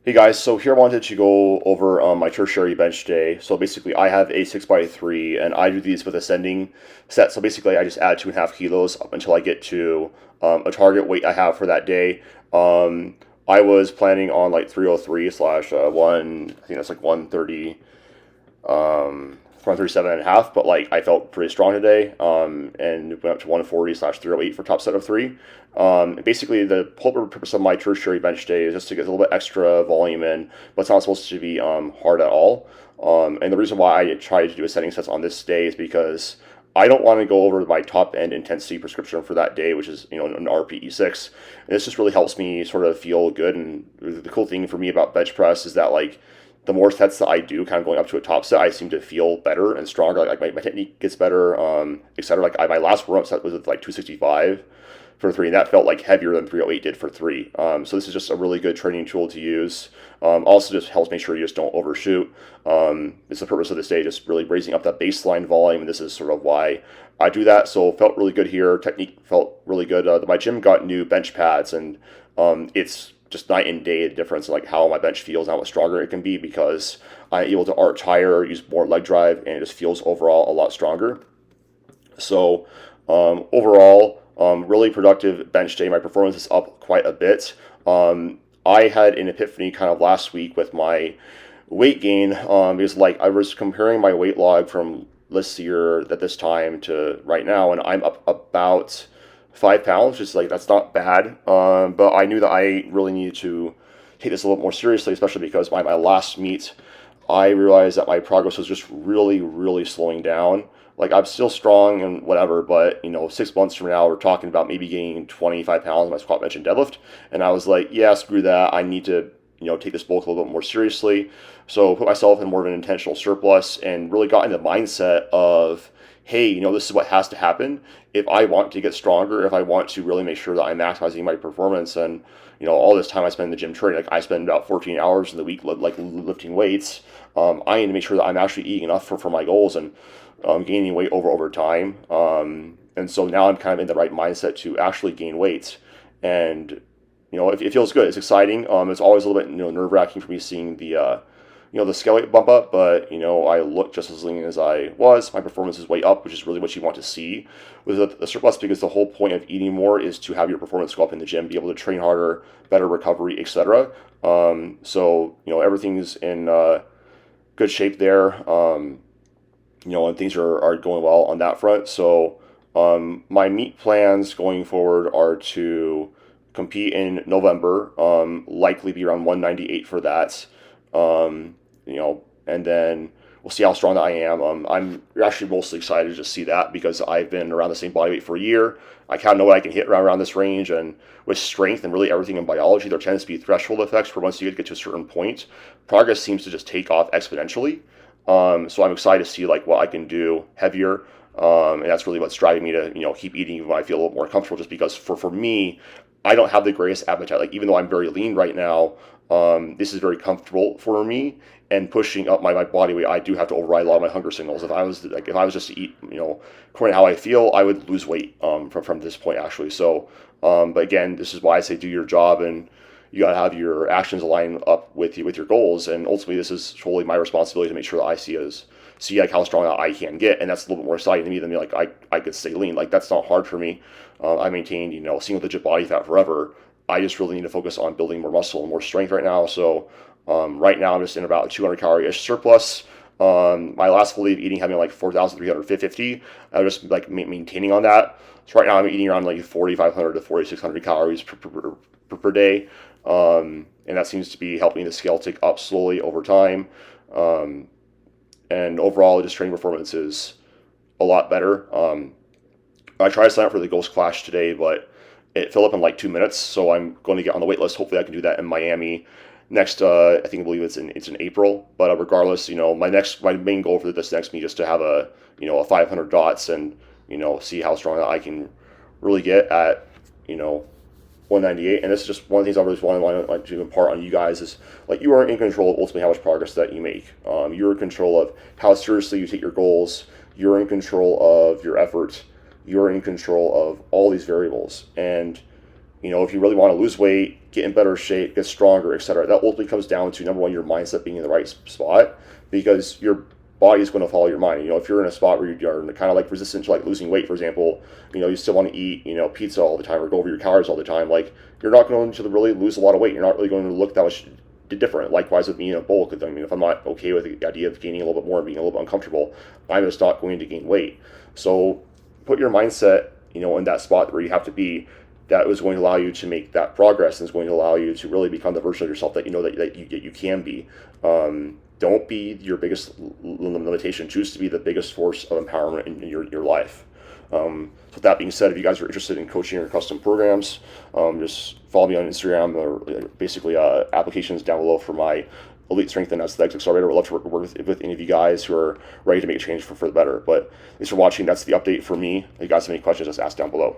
Hey guys, so here I wanted to go over my tertiary bench day. So basically, I have a 6x3, and I do these with ascending set. So basically, I just add 2.5 kilos up until I get to a target weight I have for that day. Um, I was planning on like 303 slash one. I think that's like 130 137 and a half, but like I felt pretty strong today, and went up to 140 slash 308 for top set of three. Basically, the whole purpose of my tertiary bench day is just to get a little bit extra volume in, but it's not supposed to be hard at all. And the reason why I try to do ascending sets on this day is because I don't want to go over my top end intensity prescription for that day, which is an RPE 6. And this just really helps me sort of feel good. And the cool thing for me about bench press is that like the more sets that I do, kind of going up to a top set, I seem to feel better and stronger. Like my technique gets better, etc. Like my last warm up set was at like 265 for three, and that felt like heavier than 308 did for three. So this is just a really good training tool to use. Also, just helps make sure you just don't overshoot. It's the purpose of this day, just really raising up that baseline volume, and this is sort of why I do that. So felt really good here. Technique felt really good. My gym got new bench pads, and it's just night and day difference in like how my bench feels and how much stronger it can be because I'm able to arch higher, use more leg drive, and it just feels overall a lot stronger. So overall, really productive bench day. My performance is up quite a bit. I had an epiphany kind of last week with my weight gain because like I was comparing my weight log from this year at this time to right now, and I'm up about 5 pounds. Just like that's not bad, but I knew that I really needed to take this a little more seriously, especially because my last meet, I realized that my progress was just really, really slowing down. Like I'm still strong and whatever, but 6 months from now, we're talking about maybe gaining 25 pounds in my squat, bench, and deadlift. And I was like, yeah, screw that. I need to take this bulk a little bit more seriously. So put myself in more of an intentional surplus and really got in the mindset of, hey, this is what has to happen if I want to get stronger, if I want to really make sure that I'm maximizing my performance. And all this time I spend in the gym training, like I spend about 14 hours in the week like lifting weights. I need to make sure that I'm actually eating enough for my goals and gaining weight over time. And so now I'm kind of in the right mindset to actually gain weight. And it feels good. It's exciting. It's always a little bit nerve wracking for me seeing the scale weight bump up, but I look just as lean as I was. My performance is way up, which is really what you want to see with the surplus, because the whole point of eating more is to have your performance go up in the gym, be able to train harder, better recovery, etc. So everything's in good shape there. And things are going well on that front. So my meet plans going forward are to compete in November, likely be around 198 for that. And then we'll see how strong that I am. I'm actually mostly excited to just see that because I've been around the same body weight for a year. I kind of know what I can hit around this range, and with strength and really everything in biology, there tends to be threshold effects where once you get to a certain point, progress seems to just take off exponentially. So I'm excited to see like what I can do heavier. And that's really what's driving me to keep eating even when I feel a little more comfortable. Just because for me, I don't have the greatest appetite. Like even though I'm very lean right now, this is very comfortable for me. And pushing up my body weight, I do have to override a lot of my hunger signals. If I was just to eat, according to how I feel, I would lose weight from this point actually. So, but again, this is why I say do your job, and you got to have your actions align up with your goals. And ultimately, this is totally my responsibility to make sure that I see like how strong I can get, and that's a little bit more exciting to me than me like I could stay lean. Like that's not hard for me. I maintained single digit body fat forever. I just really need to focus on building more muscle and more strength right now. So right now I'm just in about 200 calorie-ish surplus. My last full day of eating had me like 4,350. I was just like maintaining on that. So right now I'm eating around like 4,500 to 4,600 calories per day. And that seems to be helping the scale tick up slowly over time. And overall, just training performance is a lot better. I tried to sign up for the Ghost Clash today, but it filled up in like 2 minutes. So I'm going to get on the wait list. Hopefully, I can do that in Miami next. I believe it's in April. But regardless, my main goal for this next meet is to have a 500 dots and see how strong I can really get at 198. And this is just one of the things I really want to impart on you guys is like you are in control of ultimately how much progress that you make. You're in control of how seriously you take your goals. You're in control of your effort. You're in control of all these variables. And If you really want to lose weight, get in better shape, get stronger, etc., that ultimately comes down to number one, your mindset being in the right spot, because your body is going to follow your mind. If you're in a spot where you're kind of like resistant to like losing weight, for example, you still want to eat, pizza all the time or go over your calories all the time, like you're not going to really lose a lot of weight. You're not really going to look that much different. Likewise with me in a bulk, if I'm not okay with the idea of gaining a little bit more and being a little bit uncomfortable, I'm just not going to gain weight. So put your mindset, in that spot where you have to be. That is going to allow you to make that progress and is going to allow you to really become the version of yourself that you can be. Don't be your biggest limitation. Choose to be the biggest force of empowerment in your life. So with that being said, if you guys are interested in coaching or custom programs, just follow me on Instagram, or basically applications down below for my Elite Strength and Aesthetics Accelerator. I'd love to work with any of you guys who are ready to make a change for the better. But thanks for watching. That's the update for me. If you guys have any questions, just ask down below.